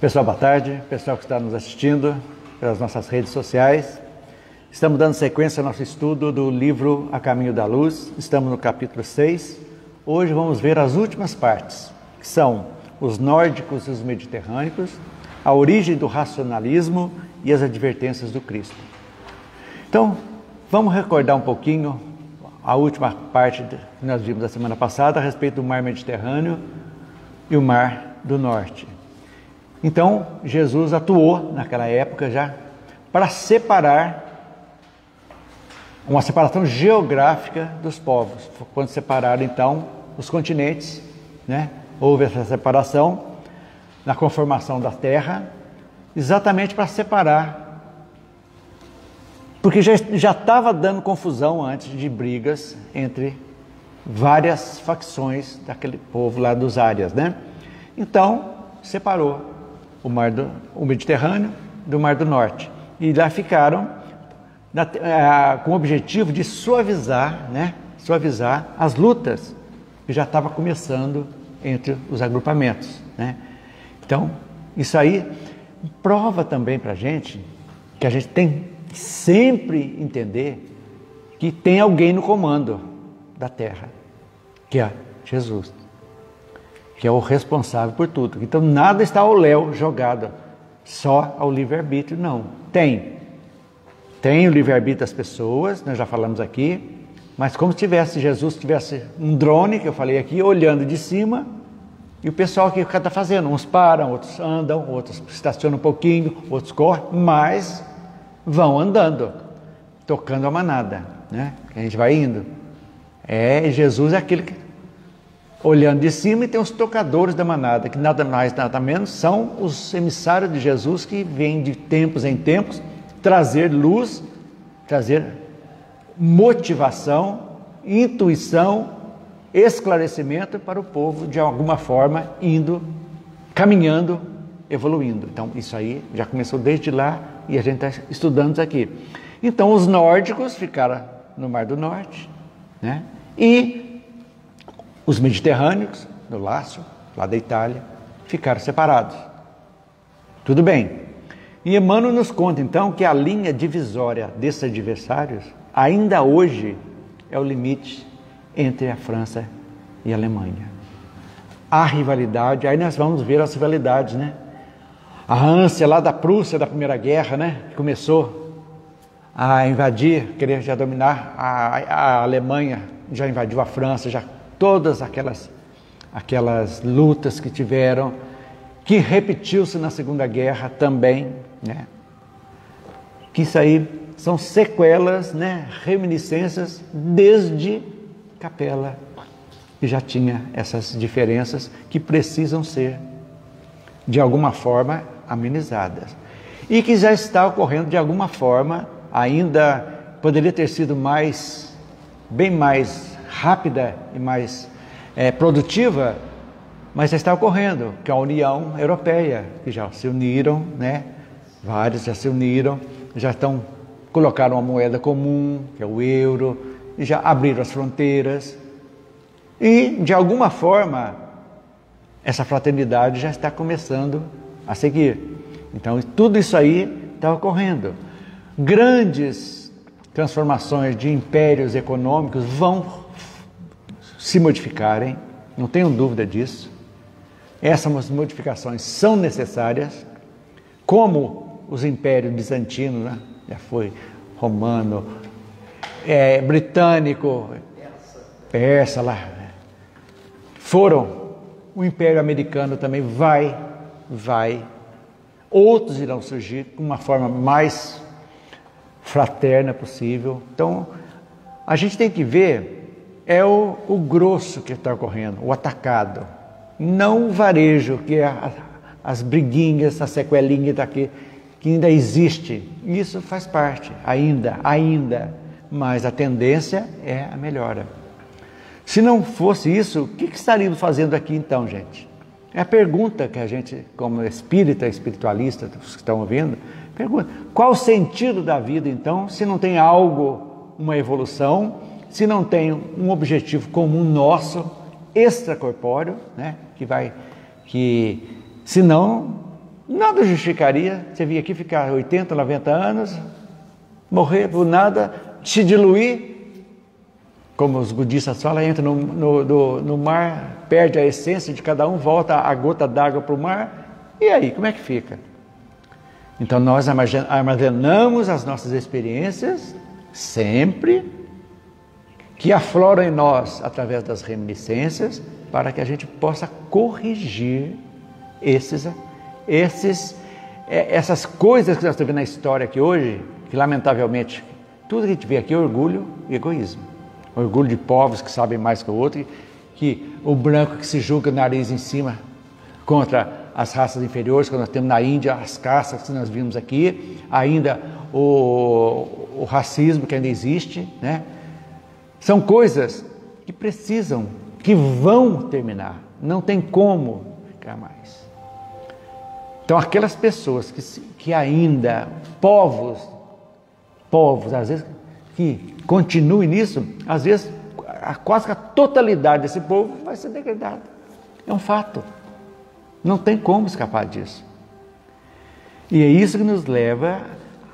Pessoal, boa tarde. Pessoal que está nos assistindo pelas nossas redes sociais. Estamos dando sequência ao nosso estudo do livro A Caminho da Luz. Estamos no capítulo 6. Hoje vamos ver as últimas partes, que são os nórdicos e os mediterrâneos, a origem do racionalismo e as advertências do Cristo. Então, vamos recordar um pouquinho a última parte que nós vimos na semana passada a respeito do mar Mediterrâneo e o mar do Norte. Então, Jesus atuou naquela época já para separar, uma separação geográfica dos povos. Quando separaram então os continentes, houve essa separação na conformação da terra, exatamente para separar, porque já estava dando confusão antes de brigas entre várias facções daquele povo lá dos áreas, Então, separou o Mediterrâneo do Mar do Norte. E lá ficaram com o objetivo de suavizar as lutas que já estavam começando entre os agrupamentos. Então, isso aí prova também para a gente que a gente tem que sempre entender que tem alguém no comando da terra, que é Jesus, que é o responsável por tudo. Então nada está ao léu jogado, só ao livre-arbítrio, não. Tem o livre-arbítrio das pessoas, nós já falamos aqui, mas como se Jesus tivesse um drone, que eu falei aqui, olhando de cima, e o pessoal que está fazendo, uns param, outros andam, outros estacionam um pouquinho, outros correm, mas vão andando, tocando a manada, que a gente vai indo. Jesus é aquele que olhando de cima, e tem os tocadores da manada, que nada mais, nada menos, são os emissários de Jesus que vêm de tempos em tempos trazer luz, trazer motivação, intuição, esclarecimento para o povo, de alguma forma, indo, caminhando, evoluindo. Então, isso aí já começou desde lá e a gente está estudando isso aqui. Então, os nórdicos ficaram no Mar do Norte, e os mediterrâneos, no Lácio, lá da Itália, ficaram separados. Tudo bem. E Emmanuel nos conta, então, que a linha divisória desses adversários, ainda hoje, é o limite entre a França e a Alemanha. Há rivalidade, aí nós vamos ver as rivalidades, A ânsia lá da Prússia, da Primeira Guerra, que começou a invadir, querer já dominar a Alemanha, já invadiu a França, já todas aquelas lutas que tiveram, que repetiu-se na Segunda Guerra também, que isso aí são sequelas, reminiscências desde Capela, que já tinha essas diferenças que precisam ser, de alguma forma, amenizadas. E que já está ocorrendo de alguma forma, ainda poderia ter sido bem mais rápida e mais produtiva, mas já está ocorrendo, que é a União Europeia, que já se uniram, vários já se uniram, colocaram uma moeda comum, que é o euro, e já abriram as fronteiras, e de alguma forma essa fraternidade já está começando a seguir. Então tudo isso aí está ocorrendo. Grandes transformações de impérios econômicos vão se modificarem, não tenho dúvida disso. Essas modificações são necessárias, como os impérios bizantinos, já foi romano, britânico, persa lá, foram. O Império Americano também vai. Outros irão surgir com uma forma mais fraterna possível. Então, a gente tem que ver o grosso que está ocorrendo, o atacado, não o varejo, que é as briguinhas, a sequelinha daqui, que ainda existe. Isso faz parte, ainda, mas a tendência é a melhora. Se não fosse isso, o que estaríamos fazendo aqui então, gente? É a pergunta que a gente, como espírita, espiritualista, os que estão ouvindo, pergunta: qual o sentido da vida então, se não tem algo, uma evolução, se não tem um objetivo comum nosso, extracorpóreo, que senão Nada justificaria você vir aqui ficar 80, 90 anos, morrer por nada, se diluir, como os budistas falam, entra no mar, perde a essência de cada um, volta a gota d'água para o mar, e aí, como é que fica? Então nós armazenamos as nossas experiências sempre que afloram em nós através das reminiscências, para que a gente possa corrigir essas coisas que nós estamos vendo na história aqui hoje, que lamentavelmente tudo que a gente vê aqui é orgulho e egoísmo. Orgulho de povos que sabem mais que o outro, que o branco que se julga nariz em cima contra as raças inferiores, que nós temos na Índia, as caças que nós vimos aqui, ainda o racismo que ainda existe, né? São coisas que precisam, que vão terminar, não tem como ficar mais. Então aquelas pessoas que ainda, povos, às vezes, que continuem nisso, às vezes quase que a totalidade desse povo vai ser degradada. É um fato. Não tem como escapar disso. E é isso que nos leva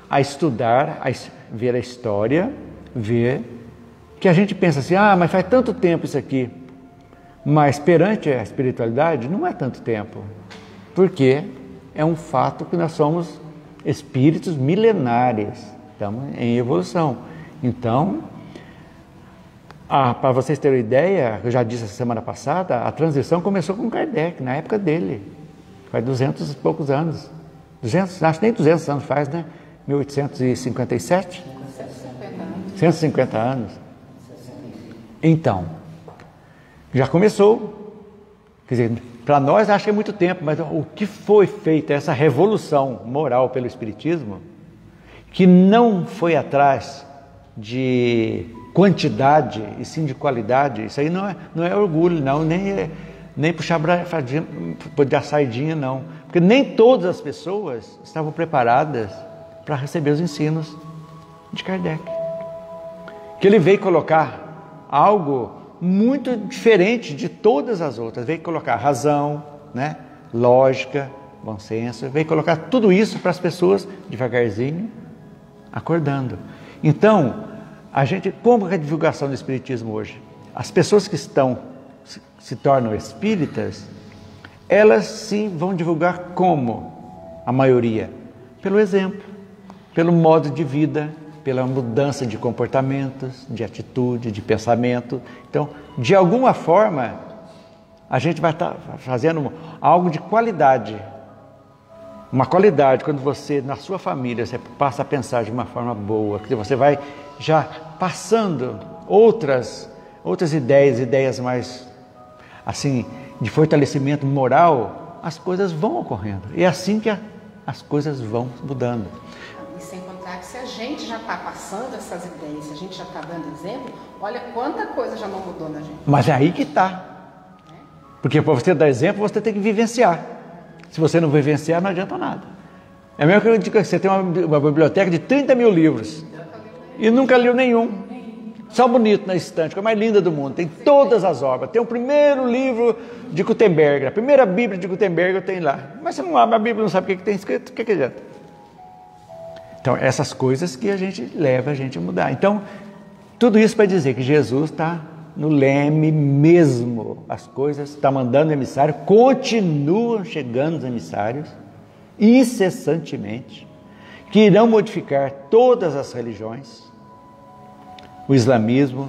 a estudar, a ver a história, ver que a gente pensa assim, mas faz tanto tempo isso aqui. Mas perante a espiritualidade não é tanto tempo. Porque é um fato que nós somos espíritos milenares. Estamos em evolução. Então, para vocês terem uma ideia, eu já disse a semana passada, a transição começou com Kardec, na época dele. Faz 200 e poucos anos. 200, acho que nem 200 anos faz, né? 1857? 150 anos. Então, já começou. Quer dizer, para nós acho que é muito tempo, mas o que foi feita essa revolução moral pelo Espiritismo, que não foi atrás de quantidade e sim de qualidade, isso aí não é orgulho, não, nem puxar a sardinha, não. Porque nem todas as pessoas estavam preparadas para receber os ensinos de Kardec. Que ele veio colocar algo muito diferente de todas as outras. Veio colocar razão, né? Lógica, bom senso, veio colocar tudo isso para as pessoas devagarzinho, acordando. Então, como é a divulgação do Espiritismo hoje? As pessoas que se tornam espíritas, elas sim vão divulgar como? A maioria? Pelo exemplo, pelo modo de vida, pela mudança de comportamentos, de atitude, de pensamento. Então, de alguma forma, a gente vai estar fazendo algo de qualidade. Uma qualidade, quando você, na sua família, você passa a pensar de uma forma boa, que você vai já passando outras ideias mais, assim, de fortalecimento moral, as coisas vão ocorrendo. E é assim que as coisas vão mudando. E sem contar que se a gente já está passando essas ideias, se a gente já está dando exemplo, olha quanta coisa já não mudou na gente. Mas é aí que está. Porque para você dar exemplo, você tem que vivenciar. Se você não vivenciar, não adianta nada. É mesmo que eu digo que você tem uma biblioteca de 30 mil livros e nunca leu nenhum. Só bonito na estante, que é a mais linda do mundo. Tem todas as obras. Tem o primeiro livro de Gutenberg, a primeira Bíblia de Gutenberg tem lá. Mas você não abre a Bíblia, não sabe o que tem escrito, o que adianta? Então, essas coisas que a gente leva a gente a mudar. Então, tudo isso para dizer que Jesus está no leme mesmo. As coisas, está mandando emissário, continuam chegando os emissários, incessantemente, que irão modificar todas as religiões. O islamismo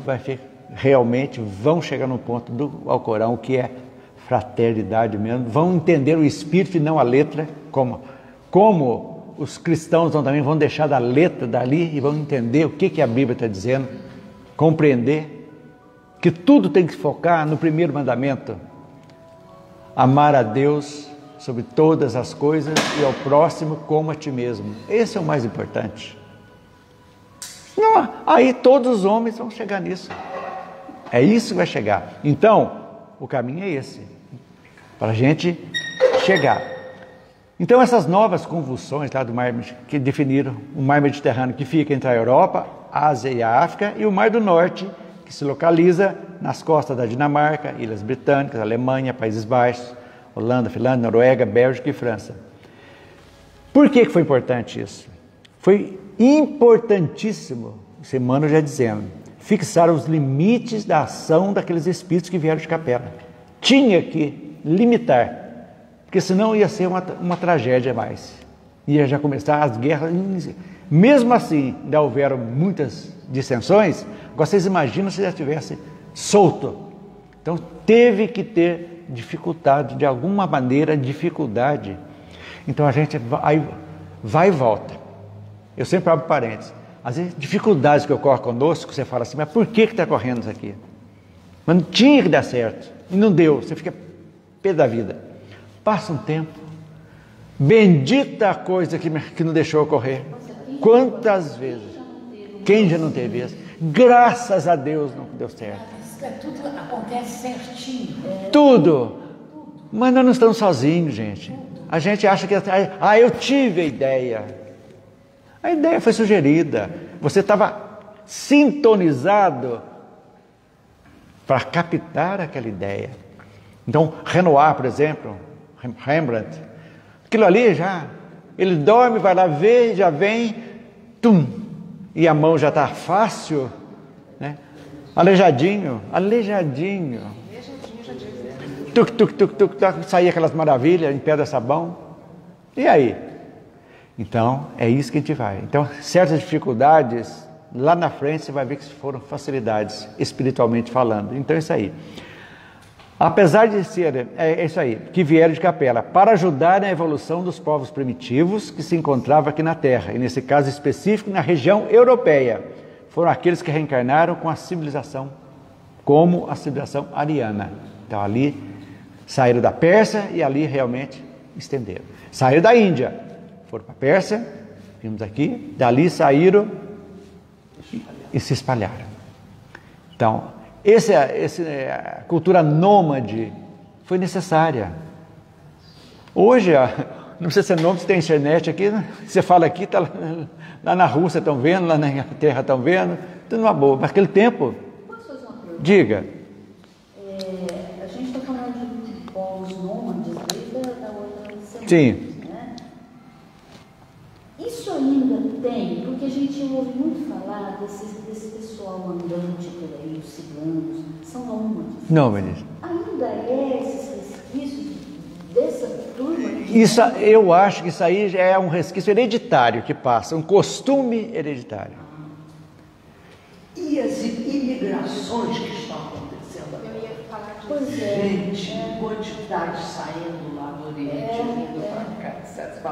realmente vão chegar no ponto do Alcorão, que é fraternidade mesmo, vão entender o espírito e não a letra, como os cristãos também vão deixar da letra dali e vão entender o que a Bíblia está dizendo, compreender que tudo tem que focar no primeiro mandamento: amar a Deus sobre todas as coisas e ao próximo como a ti mesmo. Esse é o mais importante. Não, aí todos os homens vão chegar nisso. É isso que vai chegar. Então, o caminho é esse, para a gente chegar. Então, essas novas convulsões lá do mar, que definiram o mar Mediterrâneo, que fica entre a Europa, a Ásia e a África, e o Mar do Norte, que se localiza nas costas da Dinamarca, Ilhas Britânicas, Alemanha, Países Baixos, Holanda, Finlândia, Noruega, Bélgica e França. Por que foi importante isso? Foi importantíssimo, esse Emmanuel já dizendo, fixar os limites da ação daqueles espíritos que vieram de Capela. Tinha que limitar, porque senão ia ser uma tragédia a mais. Ia já começar as guerras. Mesmo assim, ainda houveram muitas dissensões. Agora vocês imaginam se já tivesse solto. Então teve que ter dificuldade, de alguma maneira, dificuldade. Então a gente vai e volta. Eu sempre abro parênteses. Às vezes, dificuldades que ocorrem conosco, você fala assim, mas por que está correndo isso aqui? Mas não tinha que dar certo. E não deu. Você fica pé da vida. Passa um tempo. Bendita a coisa que não deixou ocorrer. Quantas vezes? Quem já não teve isso? Graças a Deus não deu certo. Tudo acontece certinho. Tudo. Mas nós não estamos sozinhos, gente. A gente acha que... eu tive a ideia. A ideia foi sugerida. Você estava sintonizado para captar aquela ideia. Então, Renoir, por exemplo, Rembrandt, aquilo ali já, ele dorme, vai lá ver, já vem, tum, e a mão já está fácil, né? Aleijadinho, tuc, tuc, tuc, tuc, tuc, saía aquelas maravilhas em pedra sabão, e aí? Então, é isso que a gente vai. Então, certas dificuldades, lá na frente você vai ver que foram facilidades, espiritualmente falando. Então, é isso aí. Apesar de ser, é isso aí, que vieram de Capela, para ajudar na evolução dos povos primitivos que se encontravam aqui na Terra, e nesse caso específico, na região europeia. Foram aqueles que reencarnaram com a civilização, como a civilização ariana. Então, ali, saíram da Pérsia e ali realmente estenderam. Saíram da Índia. Foram para a Pérsia, vimos aqui, dali saíram e se espalharam. Então, a cultura nômade foi necessária. Hoje, não precisa ser nômade, você tem internet aqui, você fala aqui, tá lá na Rússia estão vendo, lá na Inglaterra estão vendo, tudo numa boa. Mas naquele tempo, posso fazer uma pergunta? Diga. A gente está falando de povos nômades desde a outra semana. Sim. Isso ainda tem, porque a gente ouve muito falar desse pessoal andante por aí, os ciganos, são nômades. Nômades. Ainda é esses resquícios dessa turma? Isso, eu acho que isso aí já é um resquício hereditário que passa, um costume hereditário. E as imigrações que estão acontecendo? Eu ia falar disso. Pois é. Gente, quantidade saindo lá do Oriente, vindo para cá, etc.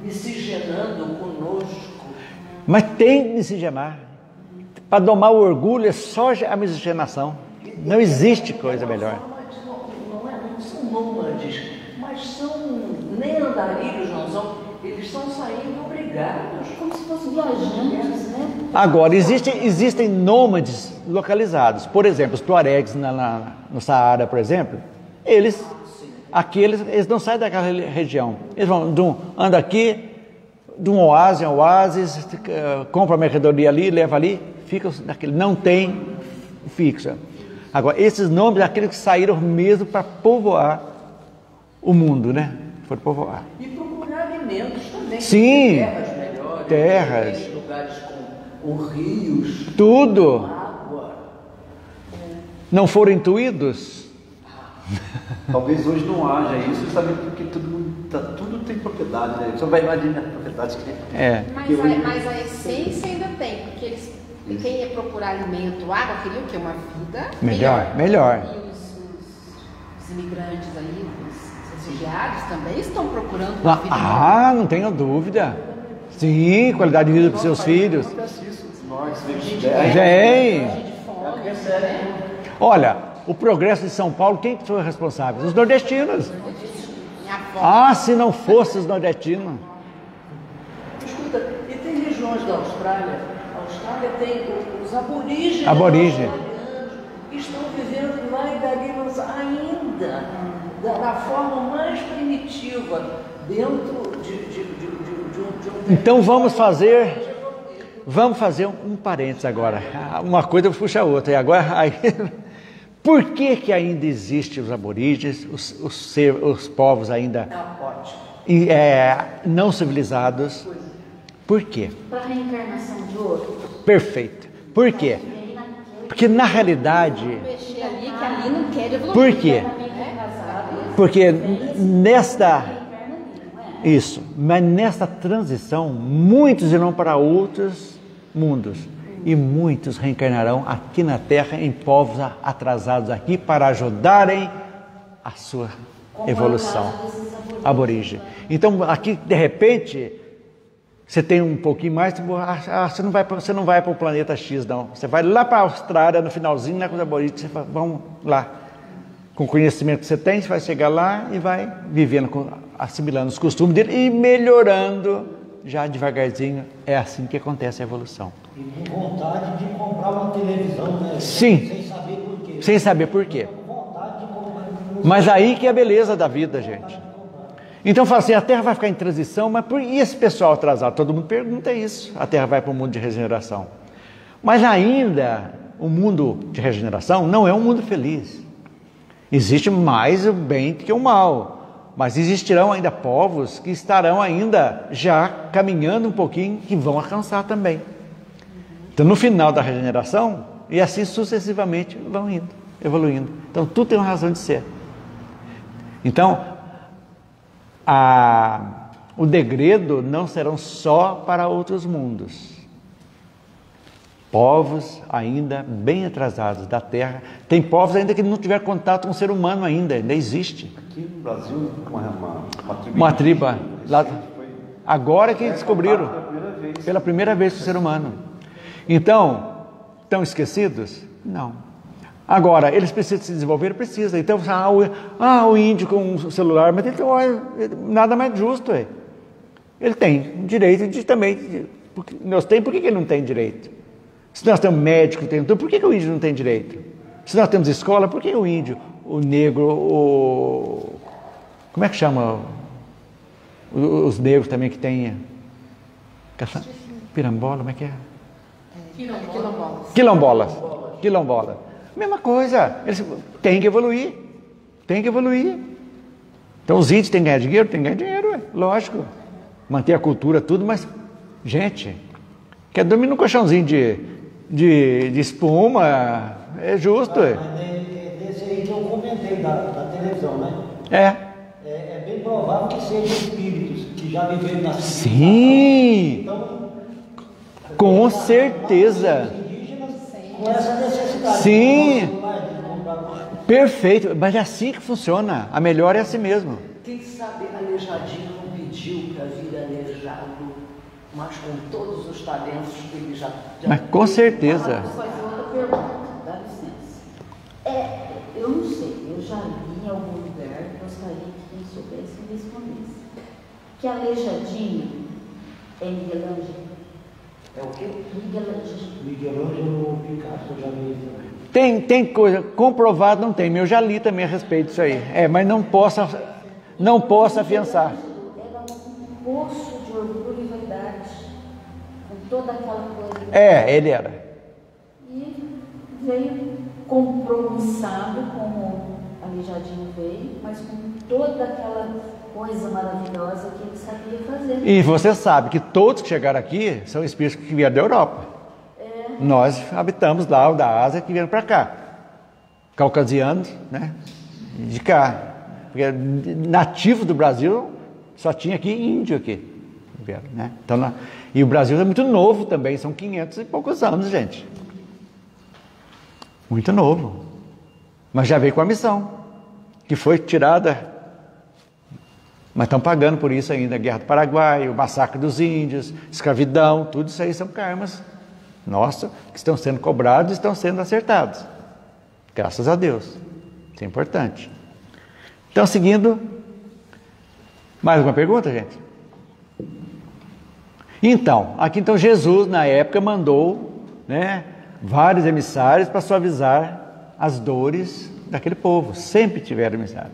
Miscigenando conosco. Mas tem que miscigenar. Para domar o orgulho é só a miscigenação. Não existe coisa melhor. Não são nômades, mas são nem andarilhos, não são. Eles estão saindo obrigados. Como se fossem viajantes, né? Agora, existem nômades localizados. Por exemplo, os tuaregs no Saara, por exemplo, eles não saem daquela região. Eles andam aqui, de um oásis a oásis, compra a mercadoria ali, leva ali, fica naquele, não tem fixo. Agora, esses nomes, aqueles que saíram mesmo para povoar o mundo, né? Foram povoar. E procurar alimentos também. Sim. Terras melhores. Terras. Lugares com rios. Tudo. Água. Não foram intuídos? Talvez hoje não haja isso, justamente porque tudo tem propriedade, né? Você vai imaginar propriedades que É. Mas a essência ainda tem, porque quem ia procurar alimento, água, queria o quê? Uma vida Melhor. E os imigrantes aí, os refugiados também estão procurando uma vida melhor. Não tenho dúvida. Sim, qualidade de vida para os seus filhos. acontece isso. Nós, Vem. De fome, né? Olha, o progresso de São Paulo, quem que foi responsável? Os nordestinos. Minha avó. Se não fosse os nordestinos. Escuta, e tem regiões da Austrália. A Austrália tem os aborígenes. Aborígenes. Que estão vivendo lá em Darimas ainda, da forma mais primitiva, dentro de um... Então vamos fazer um parênteses agora. Uma coisa puxa a outra. E agora, por que ainda existem os aborígenes, os povos ainda... É ótimo. não civilizados. Por quê? Para a reencarnação de outros. Perfeito. Por quê? Porque na realidade... Mexer ali, que ali não quer evoluir. Por quê? Porque nesta... Isso. Mas nesta transição, muitos irão para outros mundos. E muitos reencarnarão aqui na Terra em povos atrasados aqui para ajudarem a sua evolução aborígene. Então, aqui, de repente, você tem um pouquinho mais, você não vai para o planeta X, não. Você vai lá para a Austrália, no finalzinho, né, com os aborígenes, você fala, vamos lá. Com o conhecimento que você tem, você vai chegar lá e vai vivendo, assimilando os costumes dele e melhorando já devagarzinho. É assim que acontece a evolução. E com vontade de comprar uma televisão, né? Sim. Sem saber por quê. Sem saber por quê. Com vontade de comprar. Mas aí que é a beleza da vida, gente. Então fala assim, a Terra vai ficar em transição, mas e esse pessoal atrasado? Todo mundo pergunta isso. A Terra vai para o mundo de regeneração. Mas ainda, o mundo de regeneração não é um mundo feliz. Existe mais o bem que o mal. Mas existirão ainda povos que estarão ainda já caminhando um pouquinho, que vão alcançar também. Então, no final da regeneração, e assim sucessivamente vão indo, evoluindo. Então, tudo tem uma razão de ser. Então, o degredo não serão só para outros mundos. Povos ainda bem atrasados da Terra. Tem povos ainda que não tiveram contato com o ser humano ainda existe. Aqui no Brasil, uma tribo lá, agora que descobriram pela primeira vez o ser humano. Então, estão esquecidos? Não. Agora, eles precisam se desenvolver? Precisa. Então, o índio com um celular, mas ele tem nada mais justo. Ele tem direito de também. Nós temos, por que ele não tem direito? Se nós temos médico, então por que o índio não tem direito? Se nós temos escola, por que o índio, o negro, como é que chama? Os negros também que tem pirambola, como é que é? Quilombolas. Mesma coisa, eles têm que evoluir. Então os índios têm que ganhar dinheiro, lógico. Manter a cultura, tudo, mas, gente, quer dormir num colchãozinho de espuma, é justo. Mas desse aí que eu comentei da televisão, né? É bem provável que sejam espíritos que já viveram na cidade. Sim! Então, com certeza. Com essa necessidade. Sim! Perfeito, mas é assim que funciona. A melhor é assim mesmo. Quem sabe Aleijadinho não pediu para vir aleijado, mas com todos os talentos que ele já mas com certeza. Vou fazer outra pergunta, dá licença. Eu não sei, eu já li em algum lugar, gostaria que quem soubesse me respondesse. Que Aleijadinho é Miguel Ângelo. É o quê? Miguel Ângelo Picasso, eu já vi também. Tem coisa, comprovado não tem, eu já li também a respeito disso aí. Mas não posso afiançar. Era um poço de orgulho e vaidade, com toda aquela coisa. Ele era. E veio, comprou um sábio, como Aleijadinho veio, mas com toda aquela coisa maravilhosa que ele sabia fazer. E você sabe que todos que chegaram aqui são espíritos que vieram da Europa. Nós habitamos lá, o da Ásia, que vieram para cá. Caucasianos, né? De cá. Porque nativo do Brasil só tinha aqui índio aqui. Né? Então, e o Brasil é muito novo também, são 500 e poucos anos, gente. Muito novo. Mas já veio com a missão, que foi tirada. Mas estão pagando por isso ainda. A Guerra do Paraguai, o massacre dos índios, escravidão, tudo isso aí são karmas. Nossa, que estão sendo cobrados e estão sendo acertados. Graças a Deus. Isso é importante. Então, seguindo. Mais alguma pergunta, gente? Então, aqui Jesus, na época, mandou, né, vários emissários para suavizar as dores daquele povo. Sempre tiveram emissários.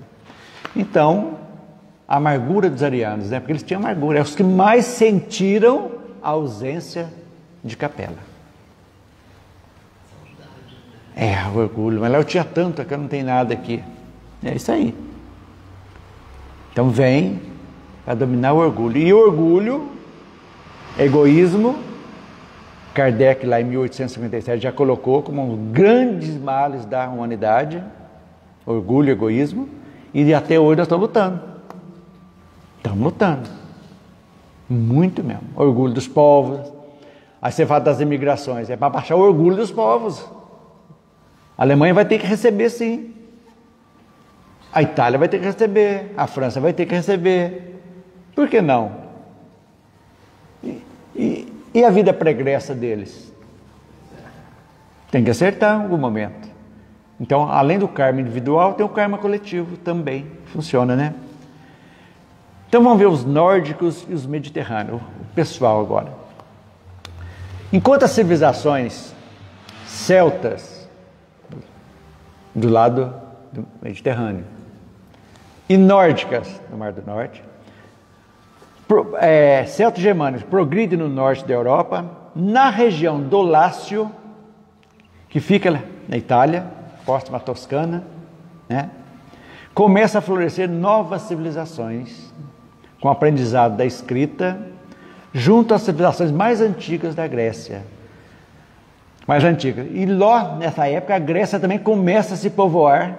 Então, a amargura dos arianos, né, porque eles tinham amargura. É os que mais sentiram a ausência de Capela. O orgulho, mas lá eu tinha tanto, aqui eu não tenho nada aqui. É isso aí. Então vem para dominar o orgulho. E o orgulho, egoísmo, Kardec lá em 1857 já colocou como um dos grandes males da humanidade, orgulho e egoísmo, e até hoje nós estamos lutando. Estamos lutando. Muito mesmo. Orgulho dos povos. Aí você fala das imigrações, é para baixar o orgulho dos povos. A Alemanha vai ter que receber, sim. A Itália vai ter que receber, a França vai ter que receber. Por que não? E a vida pregressa deles? Tem que acertar em algum momento. Então, além do karma individual, tem o karma coletivo também. Funciona, né? Então vamos ver os nórdicos e os mediterrâneos. O pessoal agora. Enquanto as civilizações celtas, do lado do Mediterrâneo, e nórdicas, no Mar do Norte, celto-germânicos progridem no norte da Europa, na região do Lácio, que fica na Itália, próxima à Toscana, né? Começa a florescer novas civilizações, com o aprendizado da escrita, junto às civilizações mais antigas da Grécia. Mais antigas. E lá, nessa época, a Grécia também começa a se povoar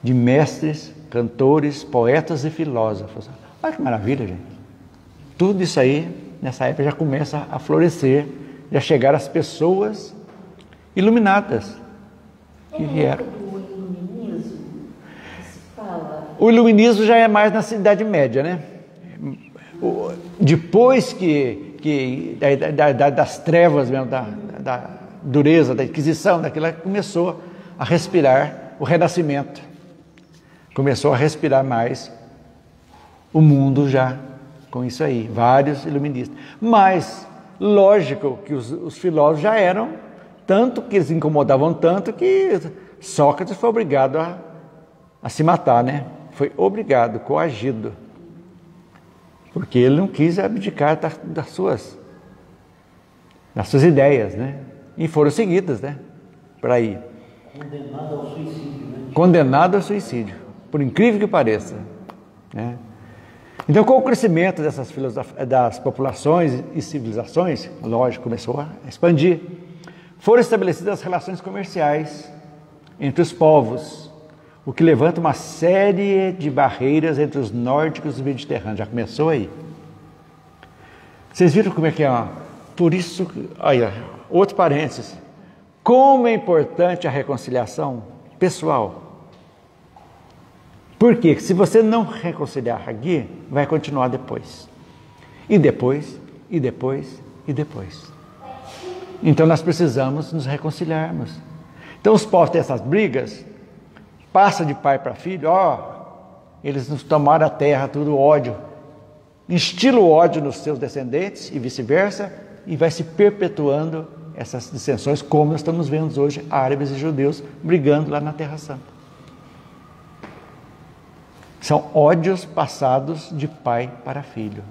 de mestres, cantores, poetas e filósofos. Olha que maravilha, gente. Tudo isso aí, nessa época, já começa a florescer, já chegaram as pessoas iluminadas que vieram. O iluminismo já é mais na Idade Média, né? Depois das trevas mesmo, da dureza, da Inquisição, daquilo que começou a respirar o Renascimento. Começou a respirar mais o mundo já com isso aí, vários iluministas. Mas, lógico que os filósofos já eram, tanto que eles incomodavam tanto que Sócrates foi obrigado a se matar, né? Foi obrigado, coagido, porque ele não quis abdicar das suas ideias, né? E foram seguidas, né? Para ir. Condenado ao suicídio, né? Condenado ao suicídio, por incrível que pareça, né? Então, com o crescimento das populações e civilizações, lógico, começou a expandir, foram estabelecidas as relações comerciais entre os povos, o que levanta uma série de barreiras entre os nórdicos e os mediterrâneos. Já começou aí. Vocês viram como é que é? Por isso, olha, outro parênteses. Como é importante a reconciliação pessoal. Por quê? Se você não reconciliar aqui, vai continuar depois. E depois, e depois, e depois. Então nós precisamos nos reconciliarmos. Então os povos têm essas brigas, passa de pai para filho, eles nos tomaram a terra, tudo ódio. Instila o ódio nos seus descendentes e vice-versa, e vai se perpetuando essas dissensões, como nós estamos vendo hoje, árabes e judeus brigando lá na Terra Santa. São ódios passados de pai para filho.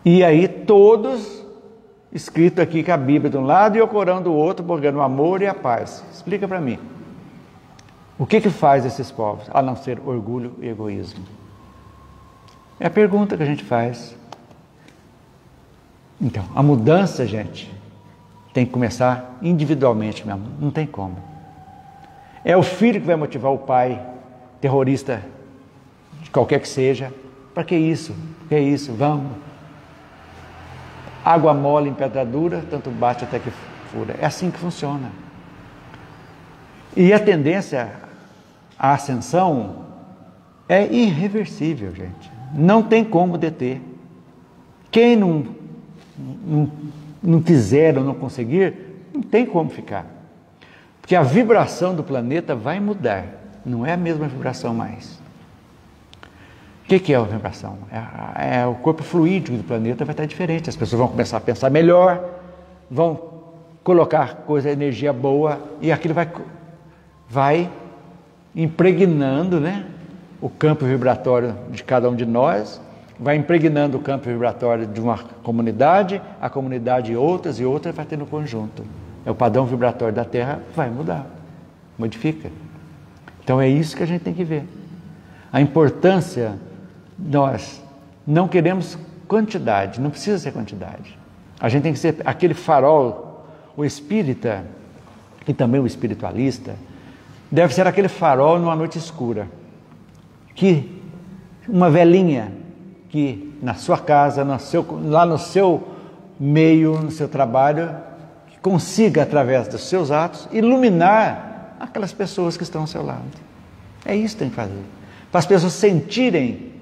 E aí todos, escrito aqui com a Bíblia de um lado e o Corão do outro, borgando o amor e a paz. Explica para mim. O que faz esses povos, a não ser orgulho e egoísmo? É a pergunta que a gente faz. Então, a mudança, gente, tem que começar individualmente mesmo, não tem como. É o filho que vai motivar o pai, terrorista, de qualquer que seja, para que isso? Que isso? Vamos. Água mole em pedra dura, tanto bate até que fura. É assim que funciona. E a tendência à ascensão é irreversível, gente. Não tem como deter. Quem não quiser ou não conseguir, não tem como ficar. Porque a vibração do planeta vai mudar. Não é a mesma vibração mais. O que é a vibração? É o corpo fluídico do planeta vai estar diferente. As pessoas vão começar a pensar melhor, vão colocar energia boa, e aquilo vai impregnando, né, o campo vibratório de cada um de nós, vai impregnando o campo vibratório de uma comunidade, a comunidade outras e outras, vai ter no conjunto. O padrão vibratório da Terra vai mudar, modifica. Então é isso que a gente tem que ver. A importância, nós não queremos quantidade, não precisa ser quantidade. A gente tem que ser aquele farol, o espírita e também o espiritualista, deve ser aquele farol numa noite escura, que uma velinha que na sua casa, lá no seu meio, no seu trabalho, que consiga, através dos seus atos, iluminar aquelas pessoas que estão ao seu lado. É isso que tem que fazer. Para as pessoas sentirem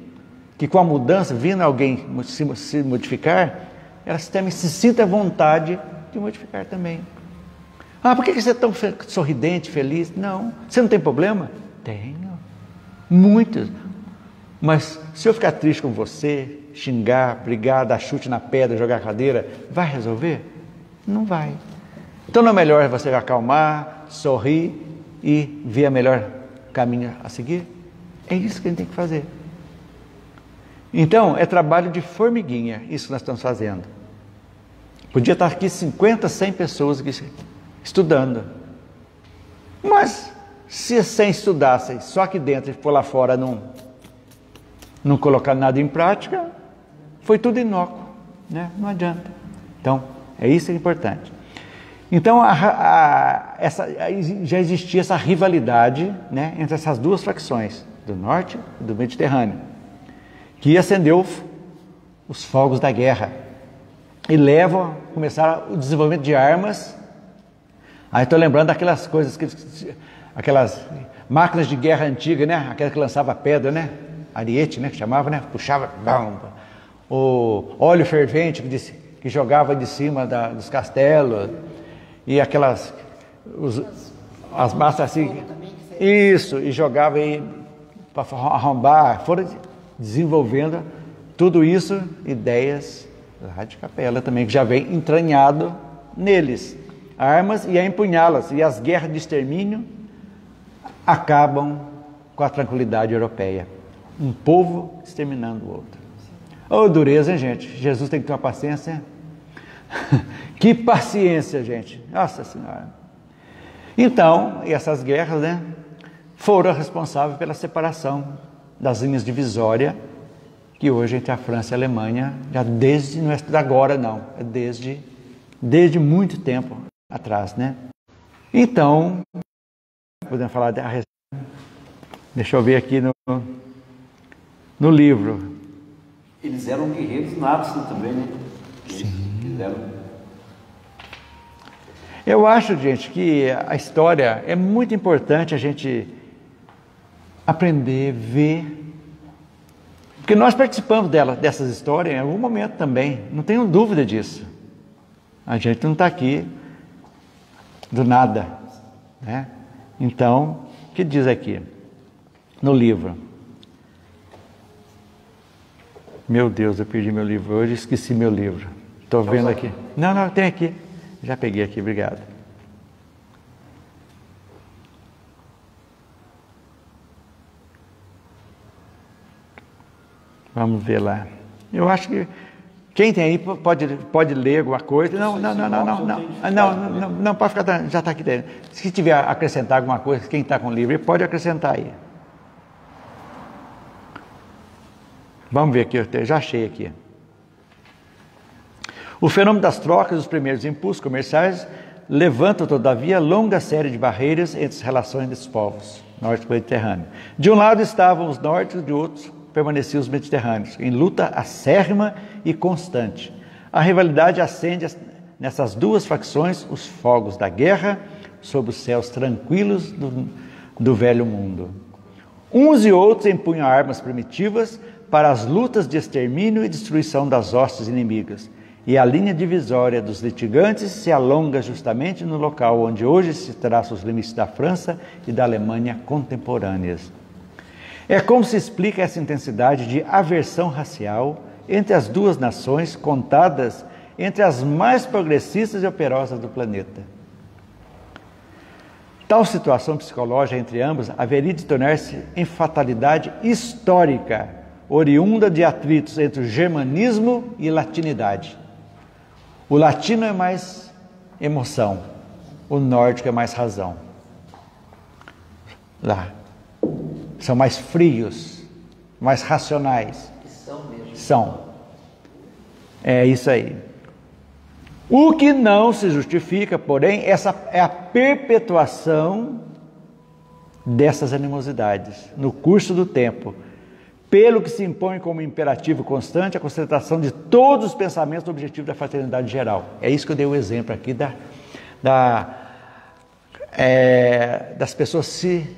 que com a mudança, vindo alguém se modificar, elas também se sintam à vontade de modificar também. Ah, por que você é tão sorridente, feliz? Não. Você não tem problema? Tenho. Muitos. Mas se eu ficar triste com você, xingar, brigar, dar chute na pedra, jogar a cadeira, vai resolver? Não vai. Então não é melhor você acalmar, sorrir e ver o melhor caminho a seguir? É isso que a gente tem que fazer. Então, é trabalho de formiguinha, isso que nós estamos fazendo. Podia estar aqui 50, 100 pessoas estudando. Mas, se 100 estudassem só aqui dentro e for lá fora não colocar nada em prática, foi tudo inócuo, né? Não adianta. Então, é isso que é importante. Então, já existia essa rivalidade, né, entre essas duas facções, do norte e do Mediterrâneo, que acendeu os fogos da guerra e levam a começar o desenvolvimento de armas. Aí estou lembrando daquelas coisas, aquelas máquinas de guerra antiga, né? Aquela que lançava pedra, né? Ariete, né? Que chamava, né? Puxava, o óleo fervente que jogava de cima dos castelos, e aquelas, as massas assim, isso, e jogava aí para arrombar, foram desenvolvendo tudo isso, ideias lá de Capela também, que já vem entranhado neles, armas e a empunhá-las, e as guerras de extermínio acabam com a tranquilidade europeia, um povo exterminando o outro. Oh, dureza, hein, gente? Jesus tem que ter uma paciência. Que paciência, gente! Nossa Senhora! Então, essas guerras, né, foram responsáveis pela separação das linhas divisórias, que hoje entre a França e a Alemanha, já desde, não é de agora não, é desde muito tempo atrás, né? Então, podemos falar, deixa eu ver aqui no livro. Eles eram guerreiros natos também, né? Sim. Eu acho, gente, que a história é muito importante a gente aprender, ver, porque nós participamos dessas histórias em algum momento também, não tenho dúvida disso. A gente não está aqui do nada, né? Então, o que diz aqui no livro? Meu Deus, eu perdi meu livro hoje, esqueci meu livro. Estou vendo aqui. Não, tem aqui. Já peguei aqui, obrigado. Vamos ver lá. Eu acho que quem tem aí pode ler alguma coisa. Não, pode ficar, já está aqui dentro. Se tiver acrescentar alguma coisa, quem está com o livro, pode acrescentar aí. Vamos ver aqui, eu já achei aqui. O fenômeno das trocas, os primeiros impulsos comerciais, levantam, todavia, longa série de barreiras entre as relações desses povos, norte e mediterrâneo. De um lado estavam os nórdicos, de outros permaneciam os mediterrâneos, em luta acérrima e constante. A rivalidade acende nessas duas facções os fogos da guerra sob os céus tranquilos do velho mundo. Uns e outros empunham armas primitivas para as lutas de extermínio e destruição das hostes inimigas, e a linha divisória dos litigantes se alonga justamente no local onde hoje se traçam os limites da França e da Alemanha contemporâneas. É como se explica essa intensidade de aversão racial entre as duas nações, contadas entre as mais progressistas e operosas do planeta. Tal situação psicológica entre ambos haveria de tornar-se em fatalidade histórica, oriunda de atritos entre o germanismo e latinidade. O latino é mais emoção, o nórdico é mais razão. Lá são mais frios, mais racionais. São mesmo. São. É isso aí. O que não se justifica, porém, essa é a perpetuação dessas animosidades no curso do tempo, pelo que se impõe como imperativo constante a concentração de todos os pensamentos no objetivo da fraternidade geral. É isso que eu dei o exemplo aqui das pessoas se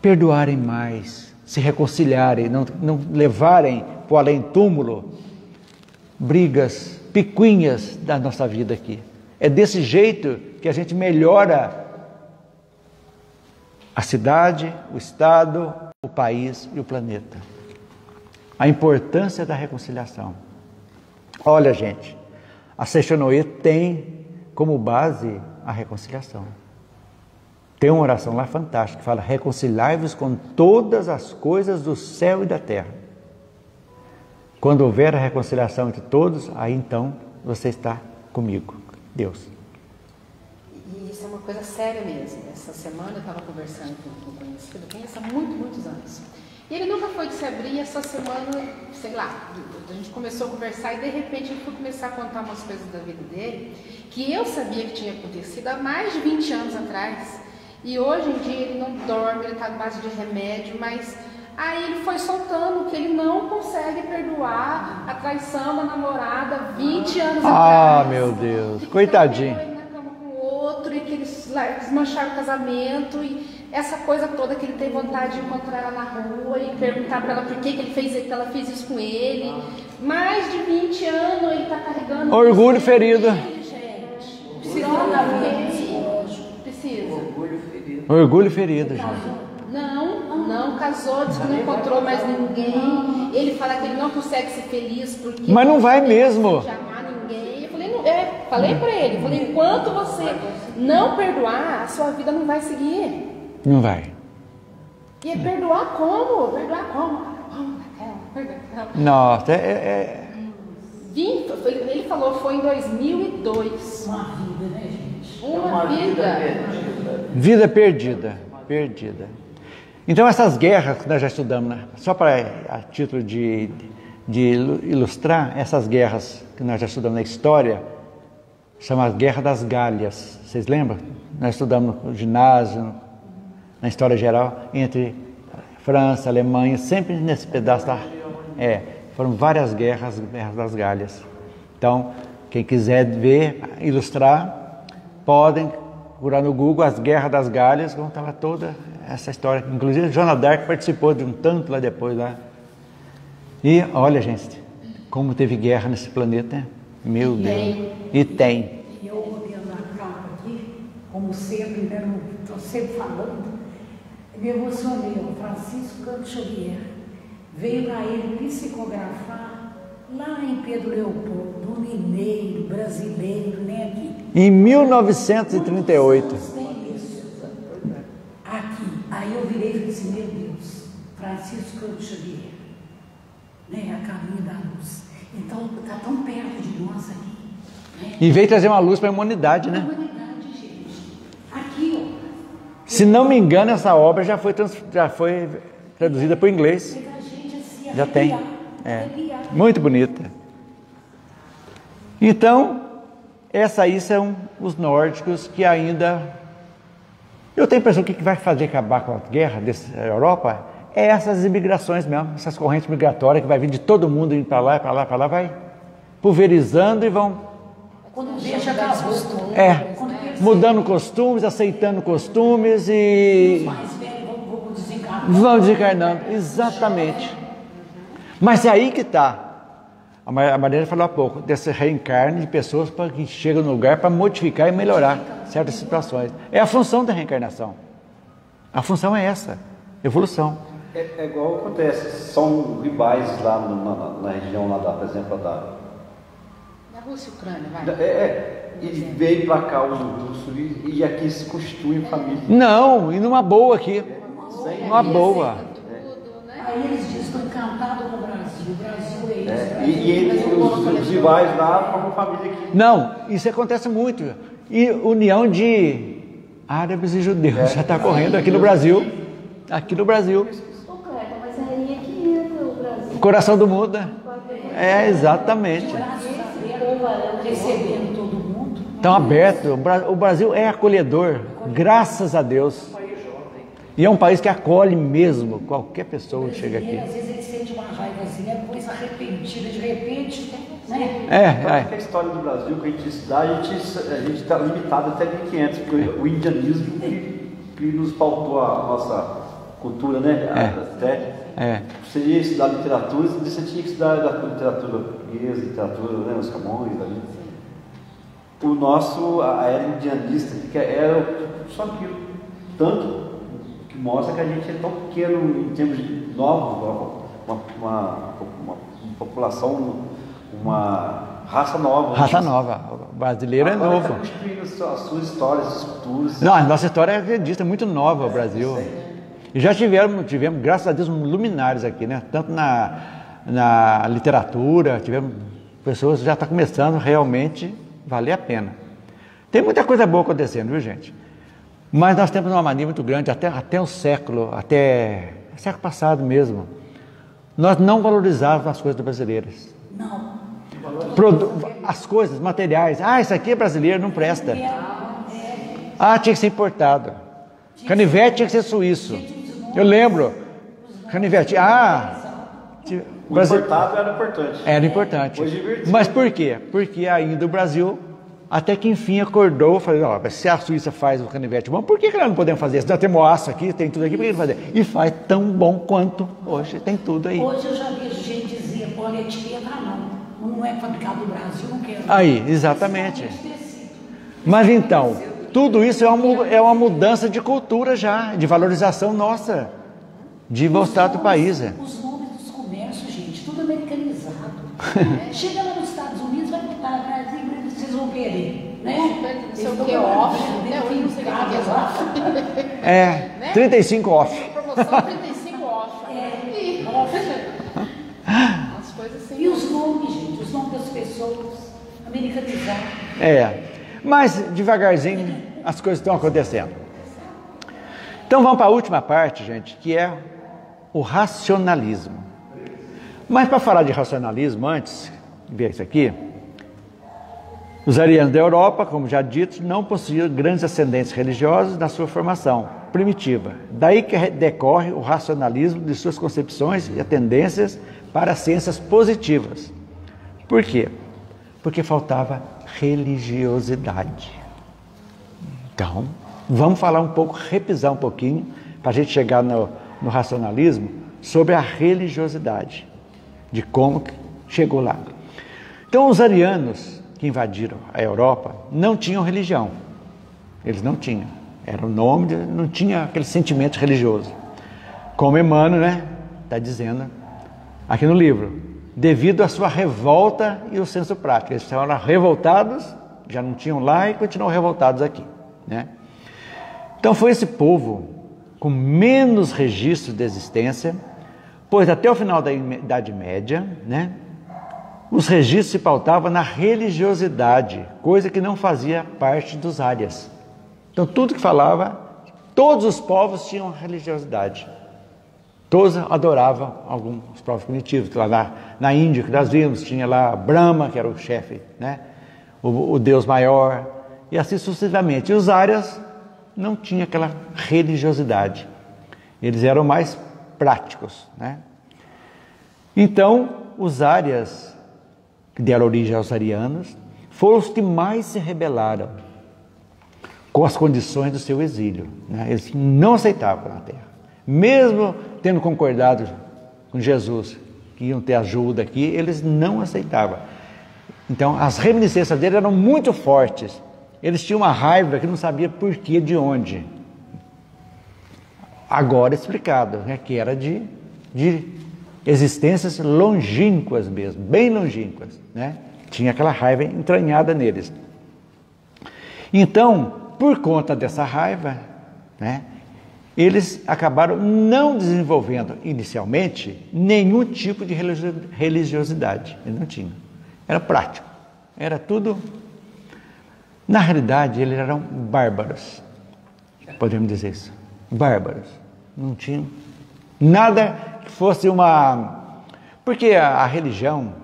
perdoarem mais, se reconciliarem, não levarem para o além-túmulo brigas, picuinhas da nossa vida aqui. É desse jeito que a gente melhora a cidade, o estado, o país e o planeta. A importância da reconciliação. Olha, gente, a Seishonoye tem como base a reconciliação. Tem uma oração lá fantástica que fala: reconciliai-vos com todas as coisas do céu e da terra. Quando houver a reconciliação entre todos, aí então você está comigo, Deus. E isso é uma coisa séria mesmo. Essa semana eu estava conversando com um conhecido, eu conheço há muitos anos. E ele nunca foi de se abrir. Essa semana, sei lá, a gente começou a conversar e de repente ele foi começar a contar umas coisas da vida dele, que eu sabia que tinha acontecido há mais de 20 anos atrás. E hoje em dia ele não dorme, ele está à base de remédio, mas aí ele foi soltando que ele não consegue perdoar a traição da namorada 20 anos atrás. Ah, meu Deus, coitadinho. Ele na cama com o outro e que eles desmancharam o casamento e essa coisa toda que ele tem vontade de encontrar ela na rua e perguntar para ela por que ela fez isso com ele. Mais de 20 anos ele está carregando. Orgulho ferido. Gente, precisa. Orgulho ferido, gente. Não casou, disse que não encontrou mais ninguém. Ele fala que ele não consegue ser feliz porque mas não vai mesmo. De amar ninguém. Eu falei, falei para ele, falei, enquanto você não perdoar, a sua vida não vai seguir. Não vai. E é perdoar como? Perdoar como? Nossa, ele falou, foi em 2002. Uma vida, né, gente? Uma vida. Vida perdida. Então essas guerras que nós já estudamos, né? Só para a título de ilustrar, essas guerras que nós já estudamos na história, chama a Guerra das Galhas. Vocês lembram? Nós estudamos no ginásio, na história geral, entre França, Alemanha, sempre nesse pedaço foram várias guerras das Galhas. Então, quem quiser ver, ilustrar, podem procurar no Google as Guerras das Galhas, como estava toda essa história. Inclusive, Joana d'Arc participou de um tanto lá depois. Lá. E olha, gente, como teve guerra nesse planeta, né? Meu Deus. E tem. Eu vou dentro da capa aqui, como sempre, né? Estou sempre falando. Me emocionei. O Francisco Cândido Xavier veio para ele psicografar lá em Pedro Leopoldo, um mineiro, brasileiro, né, aqui. Em 1938. Tem isso. Aqui. Aí eu virei e falei assim, meu Deus, Francisco Cândido Xavier, né, a caminho da luz. Então, está tão perto de nós aqui. Né? E veio trazer uma luz para a humanidade, né? Humanidade, gente. Aqui, ó. Se não me engano, essa obra já foi traduzida para o inglês. Já tem. Muito bonita. Então, essa aí são os nórdicos que ainda... Eu tenho a impressão que o que vai fazer acabar com a guerra da Europa é essas imigrações mesmo, essas correntes migratórias que vai vir de todo mundo indo para lá, para lá, para lá, vai pulverizando e vão... Quando deixa acabou. Mudando costumes, aceitando costumes e... Mais velhos vão vão desencarnando. Exatamente. Mas é aí que está. A Mariana falou há pouco, desse reencarne de pessoas que chegam no lugar para modificar e melhorar certas situações. É a função da reencarnação. A função é essa, evolução. É igual acontece, são rivais lá na região, lá por exemplo, da Rússia e Ucrânia, vai. E veio para cá os russos e aqui se constituem família. Não, e numa boa aqui. Numa boa. Aí eles dizem que estão encantados com o Brasil. O Brasil é isso. E entre os rivais lá formam família aqui. Não, isso acontece muito. E união de árabes e judeus já está correndo aqui no Brasil. Aqui no Brasil. Ô, Cleber, mas aí é que O coração do mundo, exatamente. Recebendo todo mundo. Estão abertos. O Brasil é acolhedor, graças a Deus. E é um país que acolhe mesmo qualquer pessoa que chega aqui. Às vezes ele sente uma raivazinha, coisa repentina, de repente, né? A história do Brasil que a gente estudar, a gente está limitado até 1500, porque o indianismo que nos pautou a nossa cultura, né? Você ia estudar literatura, você tinha que estudar da literatura portuguesa, literatura, né? Os Camões ali. O nosso, a era indianista, que era só aquilo, tanto que mostra que a gente é tão pequeno em termos de novos, uma população, uma raça nova. Raça nova. O brasileiro é novo. Está construindo as suas histórias, as culturas. Não, a nossa história é muito nova, o Brasil. E já tivemos, graças a Deus, luminares aqui, né? Tanto na literatura, tivemos pessoas que já estão começando realmente valer a pena. Tem muita coisa boa acontecendo, viu, gente? Mas nós temos uma mania muito grande, até o século passado mesmo. Nós não valorizávamos as coisas brasileiras. Não. As coisas materiais. Isso aqui é brasileiro, não presta. Tinha que ser importado. Canivete tinha que ser suíço. Eu lembro. Canivete. O importado era importante. Era importante. Mas por quê? Porque ainda o Brasil, até que enfim acordou, falou, se a Suíça faz o canivete bom, por que nós não podemos fazer isso? Nós temos aço aqui, tem tudo aqui, por que não fazer? E faz tão bom quanto hoje, tem tudo aí. Hoje eu já vejo gente dizer, olha, etiqueta não é fabricado no Brasil, não quero. Aí, exatamente. Mas então, tudo isso é uma mudança de cultura já, de valorização nossa, de mostrar do país. Os nomes dos comércios, gente, tudo americanizado. Chega lá nos Estados Unidos, vai botar Brasil, vocês vão querer, né? Não sei o que é off, né? Hoje não sei o que é off. 35 off. Promoção 35 off. As coisas assim. E os nomes, gente, os nomes das pessoas americanizados. Mas devagarzinho as coisas estão acontecendo. Então vamos para a última parte, gente, que é o racionalismo. Mas para falar de racionalismo, antes de ver isso aqui, os arianos da Europa, como já dito, não possuíam grandes ascendentes religiosos na sua formação primitiva. Daí que decorre o racionalismo de suas concepções e tendências para as ciências positivas. Por quê? Porque faltava religiosidade. Então, vamos falar um pouco, repisar um pouquinho, para a gente chegar no racionalismo, sobre a religiosidade, de como chegou lá. Então, os arianos que invadiram a Europa não tinham religião. Eles não tinham. Era o nome, não tinha aquele sentimento religioso. Como Emmanuel, está dizendo aqui no livro, devido à sua revolta e o senso prático. Eles estavam revoltados, já não tinham lá e continuam revoltados aqui, Então foi esse povo com menos registros de existência, pois até o final da Idade Média, os registros se pautavam na religiosidade, coisa que não fazia parte dos árias. Então tudo que falava, todos os povos tinham religiosidade. Todos adoravam alguns povos primitivos. Lá na Índia, que nós vimos, tinha lá Brahma, que era o chefe, o Deus maior, e assim sucessivamente. E os árias não tinham aquela religiosidade. Eles eram mais práticos, Então, os árias, que deram origem aos arianos, foram os que mais se rebelaram com as condições do seu exílio. Eles não aceitavam na terra. Mesmo tendo concordado com Jesus, que iam ter ajuda aqui, eles não aceitavam. Então, as reminiscências deles eram muito fortes. Eles tinham uma raiva que não sabia por que, de onde. Agora explicado, que era de existências longínquas mesmo, bem longínquas. Tinha aquela raiva entranhada neles. Então, por conta dessa raiva, eles acabaram não desenvolvendo inicialmente nenhum tipo de religiosidade. Eles não tinham. Era prático. Era tudo... Na realidade, eles eram bárbaros. Podemos dizer isso. Bárbaros. Não tinham nada que fosse uma Porque a religião,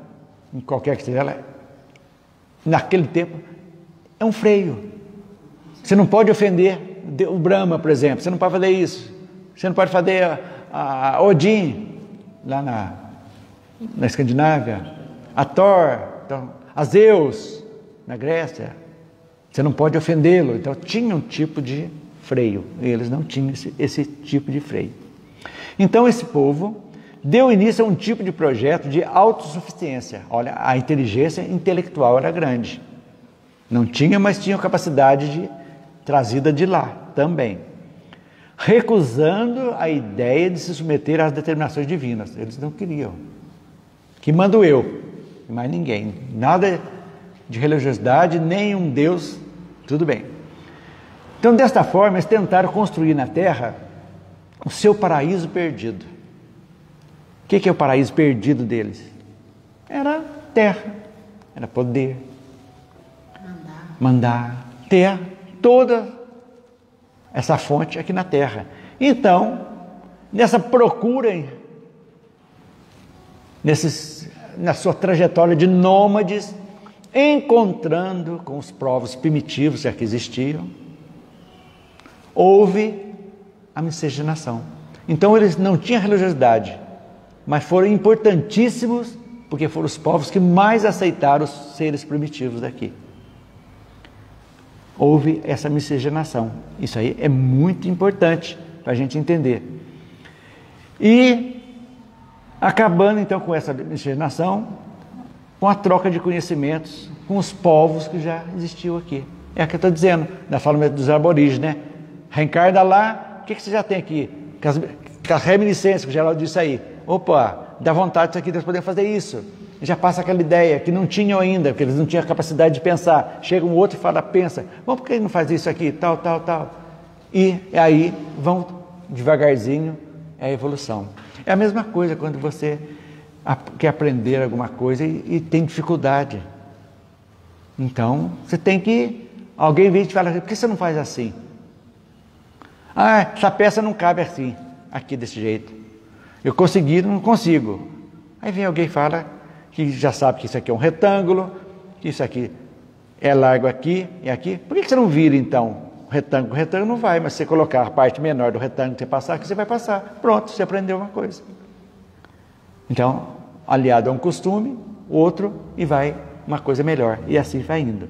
em qualquer que seja ela, naquele tempo, é um freio. Você não pode ofender o Brahma, por exemplo, você não pode fazer isso. Você não pode fazer a Odin, lá na Escandinávia, a Thor, então, a Zeus, na Grécia. Você não pode ofendê-lo. Então tinha um tipo de freio, e eles não tinham esse tipo de freio. Então esse povo deu início a um tipo de projeto de autossuficiência. Olha, a inteligência intelectual era grande. Não tinha, mas tinha capacidade trazida de lá também. Recusando a ideia de se submeter às determinações divinas. Eles não queriam. Que mando eu, mais ninguém. Nada de religiosidade, nem um Deus, tudo bem. Então, desta forma, eles tentaram construir na Terra o seu paraíso perdido. O que é o paraíso perdido deles? Era terra, era poder, mandar, ter toda essa fonte aqui na Terra. Então, nessa procura, na sua trajetória de nômades, encontrando com os povos primitivos que existiam, houve a miscigenação. Então eles não tinham religiosidade, mas foram importantíssimos porque foram os povos que mais aceitaram os seres primitivos daqui. Houve essa miscigenação. Isso aí é muito importante para a gente entender. E acabando então com essa miscigenação, com a troca de conhecimentos com os povos que já existiam aqui. É o que eu estou dizendo, na fala dos aborígenes, né? Reencarna lá, o que você já tem aqui? Com as reminiscências que o Geraldo disse aí. Opa, dá vontade disso aqui, Deus poder fazer isso. E já passa aquela ideia que não tinham ainda, porque eles não tinham a capacidade de pensar. Chega um outro e fala, pensa, bom, por que ele não faz isso aqui, tal, tal, tal? E aí vão devagarzinho, é a evolução. É a mesma coisa quando você quer aprender alguma coisa e tem dificuldade. Então, você tem que... Alguém vem e te fala, por que você não faz assim? Ah, essa peça não cabe assim, aqui desse jeito. Eu consegui, não consigo. Aí vem alguém e fala que já sabe que isso aqui é um retângulo, que isso aqui é largo aqui e aqui. Por que você não vira então o retângulo? O retângulo não vai, mas se você colocar a parte menor do retângulo que você passar aqui, você vai passar. Pronto, você aprendeu uma coisa. Então, aliado a um costume, outro, e vai uma coisa melhor. E assim vai indo.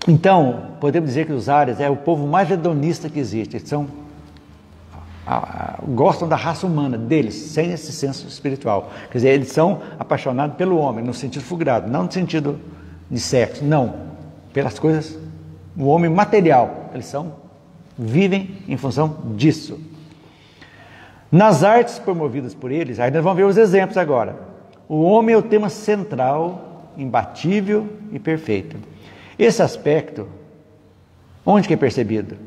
Então, podemos dizer que os Aryas é o povo mais hedonista que existe. Eles gostam da raça humana, deles, sem esse senso espiritual. Quer dizer, eles são apaixonados pelo homem, no sentido figurado, não no sentido de sexo, não. Pelas coisas, o homem material. Eles vivem em função disso. Nas artes promovidas por eles, aí nós vamos ver os exemplos agora. O homem é o tema central, imbatível e perfeito. Esse aspecto, onde que é percebido?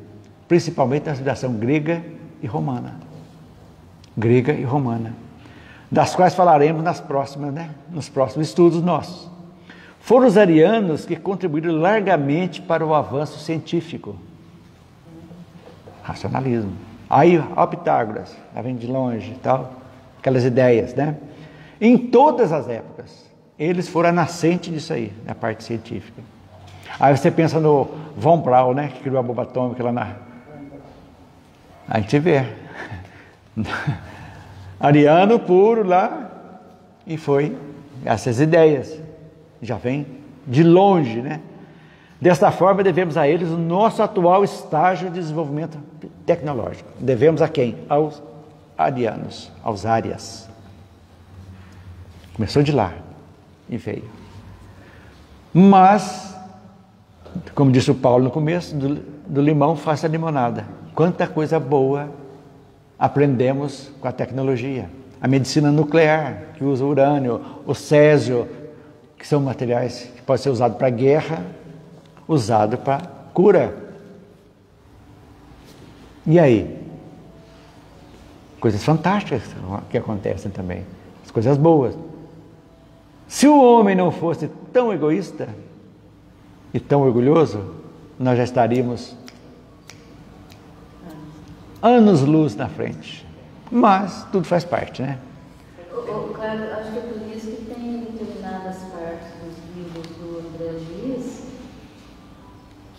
Principalmente na civilização grega e romana. Grega e romana. Das quais falaremos nos próximos estudos nossos. Foram os arianos que contribuíram largamente para o avanço científico. Racionalismo. Aí, ó Pitágoras, já vem de longe e tal, aquelas ideias, né? Em todas as épocas, eles foram a nascente disso aí, na parte científica. Aí você pensa no Von Braun, né, que criou a bomba atômica lá na... A gente vê. Ariano puro lá, e foi essas ideias. Já vem de longe, né? Desta forma, devemos a eles o nosso atual estágio de desenvolvimento tecnológico. Devemos a quem? Aos arianos, aos Árias. Começou de lá e veio. Mas, como disse o Paulo no começo, do limão faça limonada. Quanta coisa boa aprendemos com a tecnologia. A medicina nuclear, que usa urânio, o césio, que são materiais que podem ser usados para guerra, usado para cura. E aí? Coisas fantásticas que acontecem também. As coisas boas. Se o homem não fosse tão egoísta e tão orgulhoso, nós já estaríamos anos-luz na frente. Mas tudo faz parte, né? Carlos, acho que é por isso que tem determinadas partes dos livros do André Luiz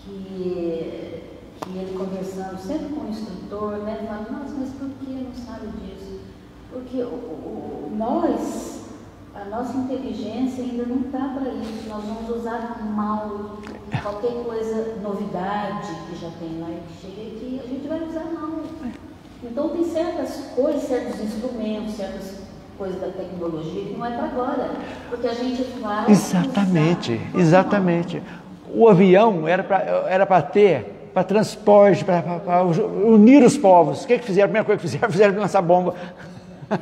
que ele conversando sempre com o instrutor, né, fala, nossa, mas por que não sabe disso? Porque a nossa inteligência ainda não está para isso, nós vamos usar mal qualquer coisa, novidade que já tem lá e que chega aqui, a gente vai usar mal. Então tem certas coisas, certos instrumentos, certas coisas da tecnologia que não é para agora, porque a gente vai Exatamente, exatamente. O avião era para ter, para transporte, para unir os povos. O que fizeram? A primeira coisa que fizeram lançar bomba. É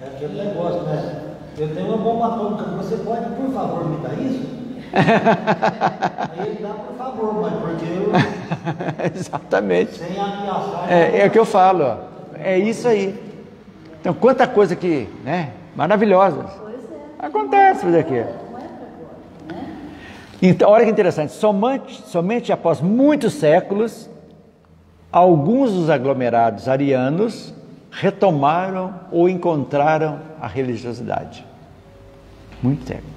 aquele negócio, né? Eu tenho uma bomba atômica, você pode, por favor, me dar isso? Aí ele dá, por favor, mas porque eu... Exatamente. Sem ameaçar... É o que eu falo, ó. É isso aí. Então, quanta coisa que, né, maravilhosa. Acontece isso daqui. Então, olha que interessante, somente após muitos séculos, alguns dos aglomerados arianos retomaram ou encontraram a religiosidade. Muito século.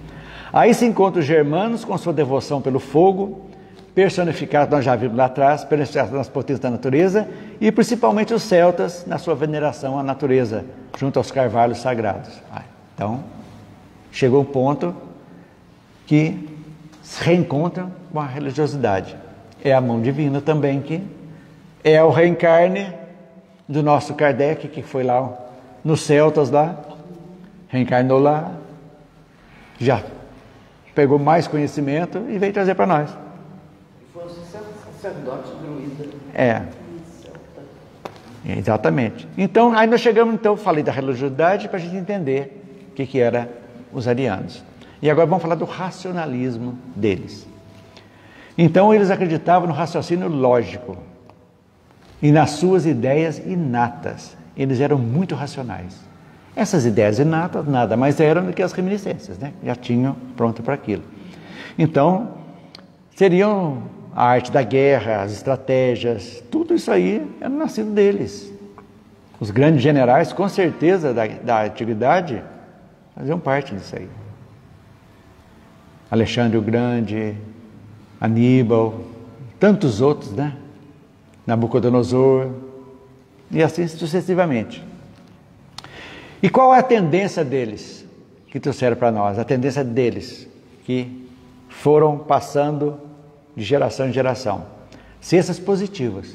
Aí se encontram os germanos com sua devoção pelo fogo, personificado, nós já vimos lá atrás, personificado nas potências da natureza, e principalmente os celtas na sua veneração à natureza, junto aos carvalhos sagrados. Então, chegou um ponto que se reencontram com a religiosidade. É a mão divina também que é o reencarne do nosso Kardec, que foi lá nos celtas lá, reencarnou lá, já pegou mais conhecimento e veio trazer para nós. Foi um sacerdote druida. Exatamente. Então, aí nós chegamos, falei da religiosidade para a gente entender o que eram os arianos. E agora vamos falar do racionalismo deles. Então, eles acreditavam no raciocínio lógico e nas suas ideias inatas. Eles eram muito racionais. Essas ideias inatas nada mais eram do que as reminiscências, né? Já tinham pronto para aquilo. Então, seriam a arte da guerra, as estratégias, tudo isso aí era nascido deles. Os grandes generais, com certeza, da antiguidade, faziam parte disso aí. Alexandre o Grande, Aníbal, tantos outros, né? Nabucodonosor, e assim sucessivamente. E qual é a tendência deles que trouxeram para nós? A tendência deles que foram passando de geração em geração. Ciências positivas.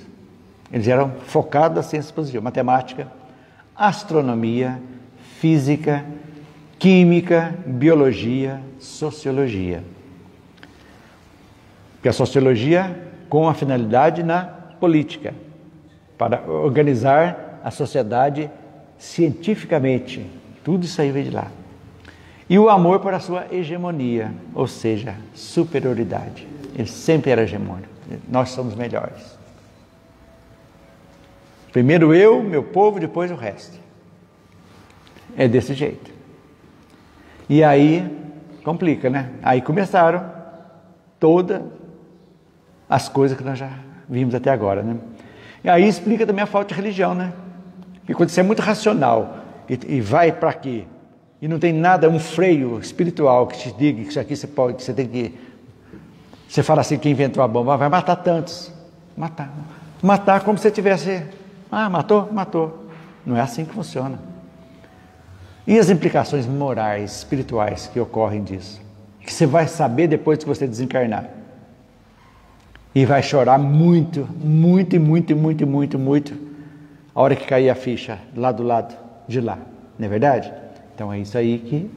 Eles eram focados nas ciências positivas. Matemática, astronomia, física, química, biologia, sociologia. Porque a sociologia com a finalidade na política, para organizar a sociedade cientificamente. Tudo isso aí veio de lá. E o amor por a sua hegemonia, ou seja, superioridade. Ele sempre era hegemônico. Nós somos melhores. Primeiro eu, meu povo, depois o resto. É desse jeito. E aí, complica, né? Aí começaram todas as coisas que nós já vimos até agora, né? E aí explica também a falta de religião, né? Porque quando você é muito racional e vai para aqui, e não tem nada, um freio espiritual que te diga que isso aqui você pode, que você tem que... Você fala assim, que inventou a bomba, vai matar tantos. Matar como se você tivesse... matou. Não é assim que funciona. E as implicações morais, espirituais que ocorrem disso? Que você vai saber depois que você desencarnar. E vai chorar muito, a hora que cair a ficha lá do lado de lá. Não é verdade? Então é isso aí que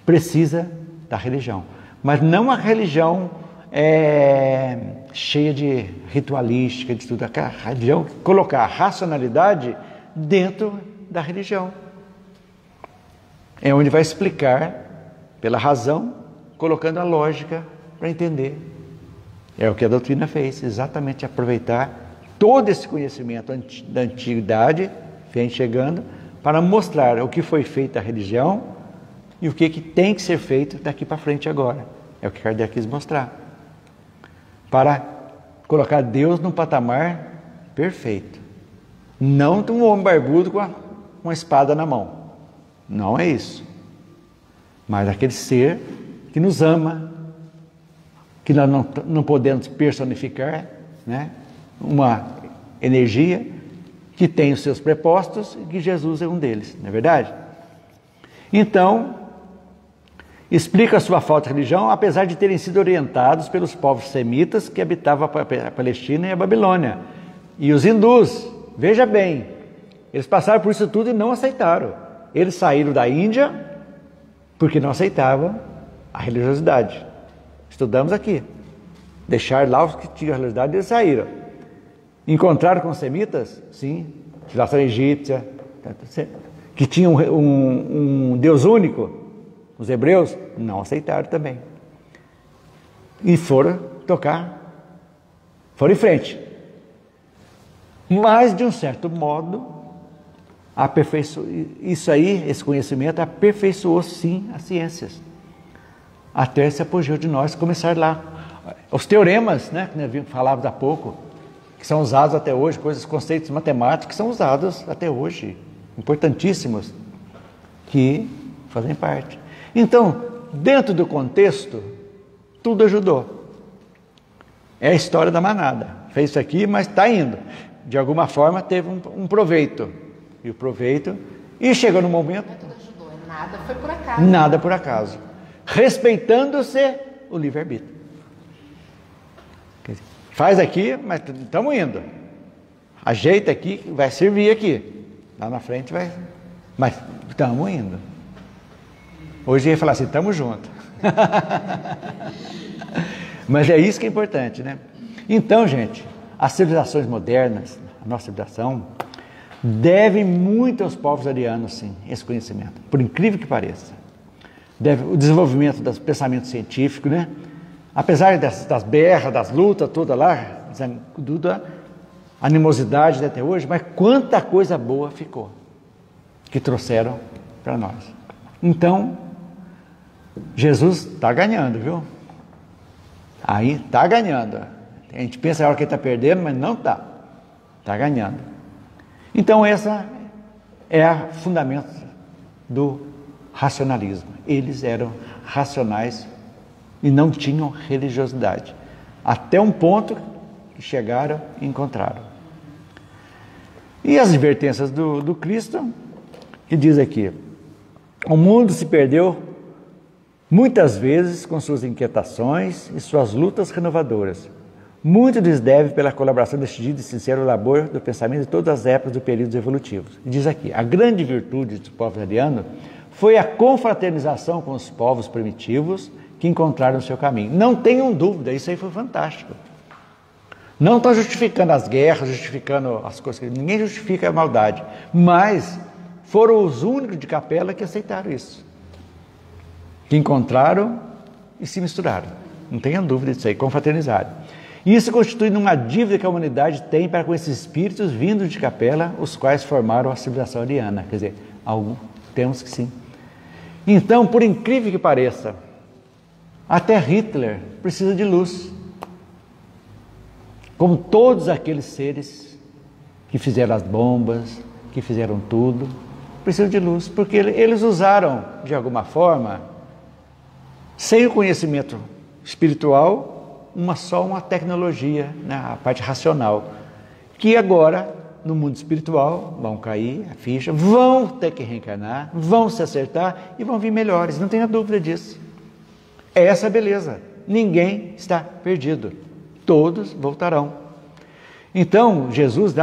precisa da religião. Mas não a religião cheia de ritualística, de tudo. A religião, colocar a racionalidade dentro da religião. É onde vai explicar pela razão, colocando a lógica para entender. É o que a doutrina fez, exatamente aproveitar todo esse conhecimento da antiguidade, vem chegando, para mostrar o que foi feito a religião e o que tem que ser feito daqui para frente agora. É o que Kardec quis mostrar. Para colocar Deus num patamar perfeito. Não de um homem barbudo com uma espada na mão. Não é isso. mas aquele ser que nos ama, que nós não podemos personificar, né? Uma energia que tem os seus propósitos e que Jesus é um deles, não é verdade? Então, explica a sua falta de religião, apesar de terem sido orientados pelos povos semitas que habitavam a Palestina e a Babilônia. E os hindus, veja bem, eles passaram por isso tudo e não aceitaram. Eles saíram da Índia porque não aceitavam a religiosidade. Estudamos aqui. Deixaram lá os que tinham a religiosidade e eles saíram. Encontraram com os semitas? Sim. Civilização egípcia, que tinha um Deus único. Os hebreus não aceitaram também. E foram tocar, foram em frente. Mas, de um certo modo, isso aí, esse conhecimento, aperfeiçoou sim as ciências. Até esse apogeu de nós começar lá. Os teoremas, né, que nós falávamos há pouco, que são usados até hoje, conceitos matemáticos que são usados até hoje, importantíssimos, que fazem parte. Então, dentro do contexto, tudo ajudou. É a história da manada. Fez isso aqui, mas está indo. De alguma forma, teve um proveito. E o proveito... E chegou no momento... Tudo ajudou. Nada foi por acaso. Nada por acaso. Respeitando-se o livre-arbítrio. Faz aqui, mas estamos indo. Ajeita aqui, vai servir aqui. Lá na frente vai... Mas estamos indo. Hoje ia falar assim, estamos juntos. Mas é isso que é importante, né? Então, gente, as civilizações modernas, a nossa civilização, devem muito aos povos arianos, sim, esse conhecimento. Por incrível que pareça. Deve o desenvolvimento do pensamento científico, né? Apesar das berras, das lutas, toda lá, toda a animosidade até hoje, mas quanta coisa boa ficou, que trouxeram para nós. Então, Jesus está ganhando, viu? Aí está ganhando. A gente pensa na hora que ele está perdendo, mas não está. Está ganhando. Então, essa é o fundamento do racionalismo. Eles eram racionais e não tinham religiosidade. Até um ponto que chegaram e encontraram. E as advertências do Cristo, que diz aqui: o mundo se perdeu muitas vezes com suas inquietações e suas lutas renovadoras. Muito lhes deve pela colaboração decidida e sincero labor do pensamento de todas as épocas do período evolutivos. E diz aqui: a grande virtude dos povos arianos foi a confraternização com os povos primitivos que encontraram o seu caminho. Não tenham dúvida, isso aí foi fantástico. Não estou justificando as guerras, justificando as coisas, ninguém justifica a maldade, mas foram os únicos de Capela que aceitaram isso, que encontraram e se misturaram. Não tenha dúvida disso aí, confraternizaram. Isso constitui uma dívida que a humanidade tem para com esses espíritos vindos de Capela, os quais formaram a civilização ariana. Quer dizer, temos que sim. Então, por incrível que pareça, até Hitler precisa de luz. Como todos aqueles seres que fizeram as bombas, que fizeram tudo, precisam de luz, porque eles usaram, de alguma forma, sem o conhecimento espiritual, uma tecnologia, né, a parte racional, que agora, no mundo espiritual, vão cair a ficha, vão ter que reencarnar, vão se acertar e vão vir melhores, não tenha dúvida disso. É essa a beleza. Ninguém está perdido. Todos voltarão. Então, Jesus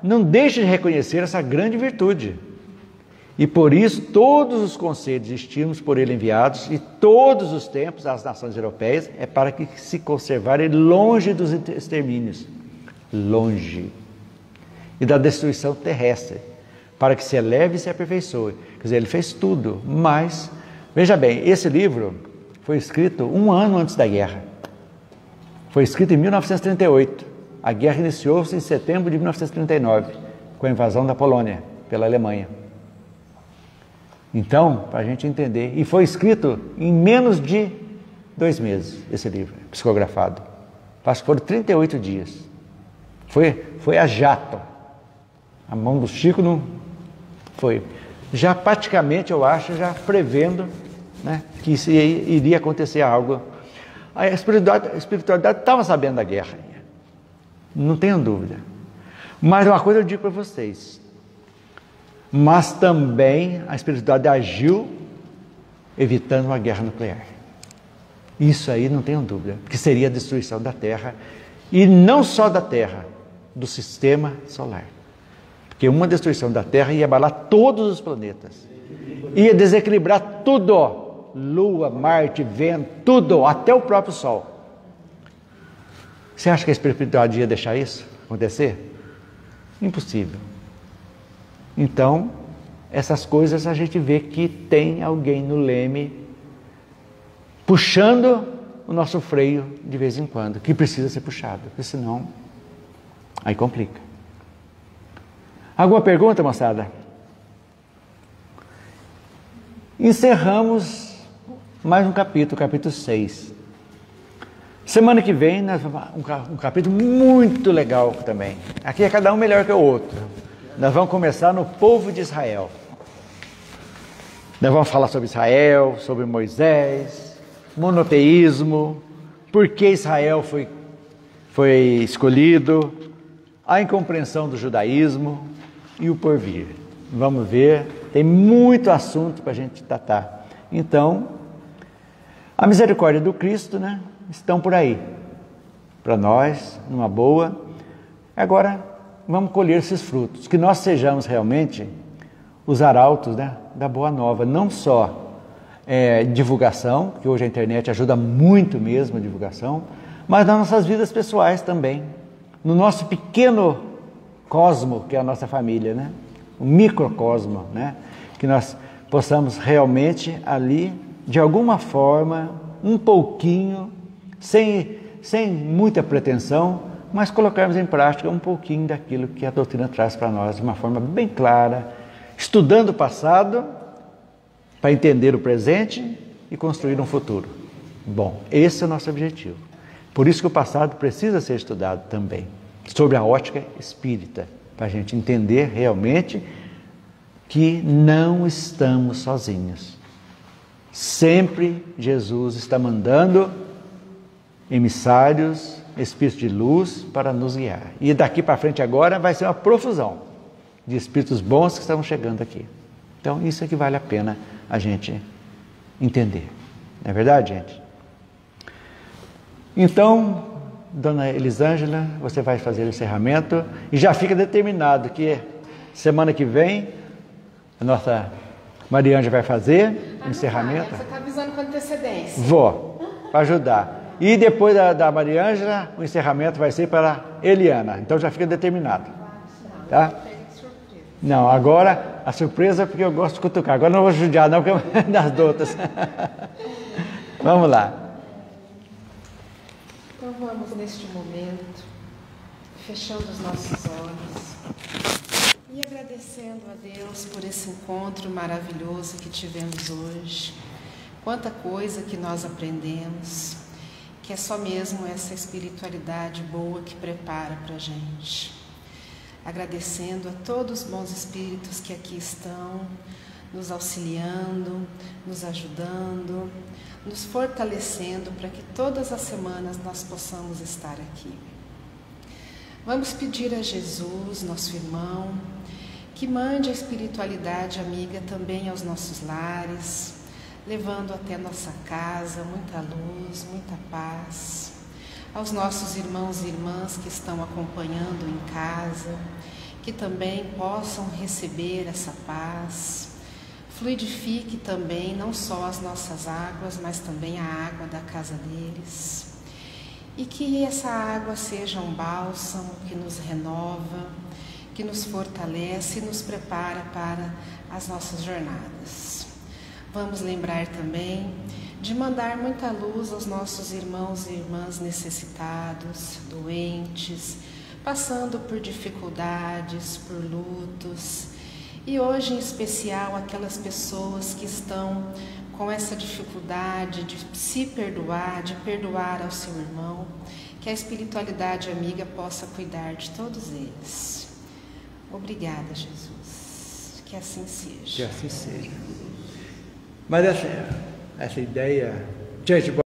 não deixa de reconhecer essa grande virtude. E por isso, todos os conselhos e estímulos por ele enviados, e todos os tempos às nações europeias, é para que se conservarem longe dos extermínios. Longe. E da destruição terrestre. Para que se eleve e se aperfeiçoe. Quer dizer, ele fez tudo. Mas, veja bem, esse livro foi escrito 1 ano antes da guerra. Foi escrito em 1938. A guerra iniciou-se em setembro de 1939, com a invasão da Polônia pela Alemanha. Então, para a gente entender, e foi escrito em menos de 2 meses, esse livro, psicografado. Acho que foram 38 dias. Foi a jato. A mão do Chico não foi. Já praticamente, eu acho, já prevendo né, que iria acontecer algo. A espiritualidade estava sabendo da guerra, não tenho dúvida. Mas uma coisa eu digo para vocês, mas também a espiritualidade agiu evitando uma guerra nuclear. Isso aí não tenho dúvida, que seria a destruição da Terra, e não só da Terra, do sistema solar. Porque uma destruição da Terra ia abalar todos os planetas, ia desequilibrar tudo, Lua, Marte, vento, tudo, até o próprio Sol. Você acha que a espiritualidade ia deixar isso acontecer? Impossível. Então, essas coisas a gente vê que tem alguém no leme puxando o nosso freio de vez em quando, que precisa ser puxado, porque senão aí complica. Alguma pergunta, moçada? Encerramos mais um capítulo, capítulo 6. Semana que vem, nós vamos um capítulo muito legal também. Aqui é cada um melhor que o outro. Nós vamos começar no povo de Israel. Nós vamos falar sobre Israel, sobre Moisés, monoteísmo, por que Israel foi escolhido, a incompreensão do judaísmo e o porvir. Vamos ver, tem muito assunto para a gente tratar. Então, a misericórdia do Cristo, né, estão por aí, para nós, numa boa. Agora, vamos colher esses frutos, que nós sejamos realmente os arautos, né, da boa nova, não só divulgação, que hoje a internet ajuda muito mesmo a divulgação, mas nas nossas vidas pessoais também, no nosso pequeno cosmo, que é a nossa família, né? Um microcosmo, né? Que nós possamos realmente ali, de alguma forma, um pouquinho, sem muita pretensão, mas colocarmos em prática um pouquinho daquilo que a doutrina traz para nós, de uma forma bem clara, estudando o passado, para entender o presente e construir um futuro. Bom, esse é o nosso objetivo. Por isso que o passado precisa ser estudado também, sobre a ótica espírita, para a gente entender realmente que não estamos sozinhos. Sempre Jesus está mandando emissários, espíritos de luz para nos guiar. E daqui para frente agora vai ser uma profusão de espíritos bons que estão chegando aqui. Então isso é que vale a pena a gente entender. Não é verdade, gente? Então, dona Elisângela, você vai fazer o encerramento e já fica determinado que semana que vem a nossa Mariângela vai fazer o encerramento. Você está avisando com antecedência. Vou, para ajudar. E depois da Mariângela, o encerramento vai ser para Eliana. Então já fica determinado. Tá? Não, agora a surpresa é porque eu gosto de cutucar. Agora não vou judiar não, porque é das doutas. Vamos lá. Então vamos neste momento, fechando os nossos olhos e agradecendo a Deus por esse encontro maravilhoso que tivemos hoje. Quanta coisa que nós aprendemos, que é só mesmo essa espiritualidade boa que prepara para a gente. Agradecendo a todos os bons espíritos que aqui estão, nos auxiliando, nos ajudando, nos fortalecendo para que todas as semanas nós possamos estar aqui. Vamos pedir a Jesus, nosso irmão, que mande a espiritualidade amiga também aos nossos lares, levando até nossa casa muita luz, muita paz. Aos nossos irmãos e irmãs que estão acompanhando em casa, que também possam receber essa paz. Fluidifique também não só as nossas águas, mas também a água da casa deles. E que essa água seja um bálsamo que nos renova, que nos fortalece e nos prepara para as nossas jornadas. Vamos lembrar também de mandar muita luz aos nossos irmãos e irmãs necessitados, doentes, passando por dificuldades, por lutos, e hoje em especial aquelas pessoas que estão com essa dificuldade de se perdoar, de perdoar ao seu irmão, que a espiritualidade amiga possa cuidar de todos eles. Obrigada, Jesus. Que assim seja. Que assim seja. Mas essa ideia. Gente,